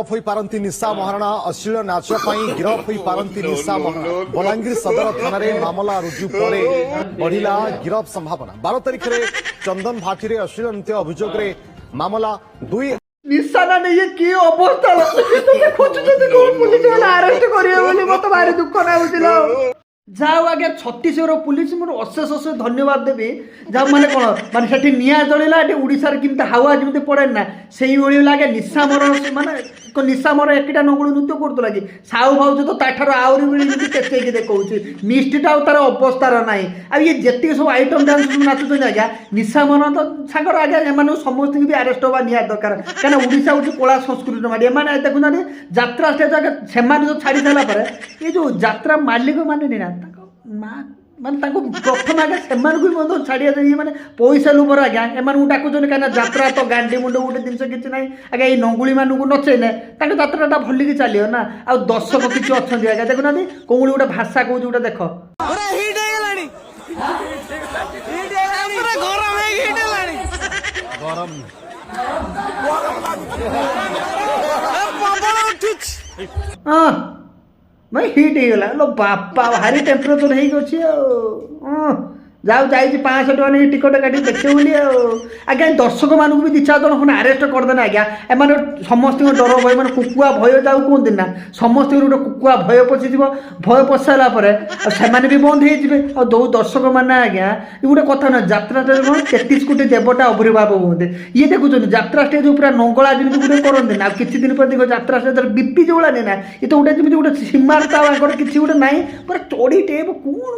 होई पारंती निशा महाराणा अश्लील नाच गिरफ होई पारंती निशा महाराणा बलांगीर सदर थाना मामला रुजु पर बढ़िला गिरफ संभावना 12 तारिख में चंदन भाटी रे अश्लील नृत्य अभियोग रे मामला 2 निशाना नहीं कि अवस्था खोजुଛନ୍ତି कोन पुलिस वाला अरेस्ट करियो बोली मत भारी दुख नाउছিলো जाओ आगे छत्तीसगढ़ पुलिस मोर अशेष अशेष धन्यवाद देवी जाओ माने कौन माने सेठी निया जलिला एटी उड़ीसार किमती हावा जमी पड़े ना से लगे निशा मर माने निशा मर एकटा नंगुड़ नृत्य करतु लगे साहु भाव तो ताठार आहरी भी चेचेक देखा निष्ठा तार अवस्थार ना आ ये जितक सब आइटम डांस नाचुन आज्ञा निशा मन तो सागर आज्ञा एम समस्त भी आरेस्ट हवा निहार दरकार कहीं ओडिशा हूँ कला संस्कृति मारी एम देखुना यात्रा स्टेज आगे से छाड़ी सारापर ये जो यात्रा मालिक मैंने ना माने प्रथम आगे से छाड़िया मैंने पैसा लुभर आज्ञा एम डाकुन कहीं यात्रा तो गांडी मुंड गोटे जिन किसी ना आगे ये नंगुली मानू नचेने यात्राटा भलिकी चलो ना आ दर्शक किसी अच्छा आज्ञा देखुना कौन गोटे भाषा कौच गोटे देख हाँ मैं हिट होगा लो बापा भारी टेम्परेचर हो जाओ जाइए 500 टका नहीं टिकट काटी देखिए बोली आज्ञा दर्शक मानक भी 2-4 जन खंड आरेस्ट करदेना आज्ञा एम समस्त डर भय मैंने कुकुआ भय जाऊ कहते ना समस्त गोटे कुकुआ भय पशिज भय पशिसारापर से भी बंद हो दो दर्शक मैंने आज्ञा ये गोटे कथा ना यात्रा स्टेज कौन 33 कोटी देवता आविर्भाव होते ये देखुं यात्रा स्टेज पूरा नंगला जमी गोटे करते ना किसी दिन पर देख यात्रा स्टेज बीपी जो ना ना ये तो गोटे जमी गोटे सीमार किसी गोटे ना पूरा चढ़ी टेप कौन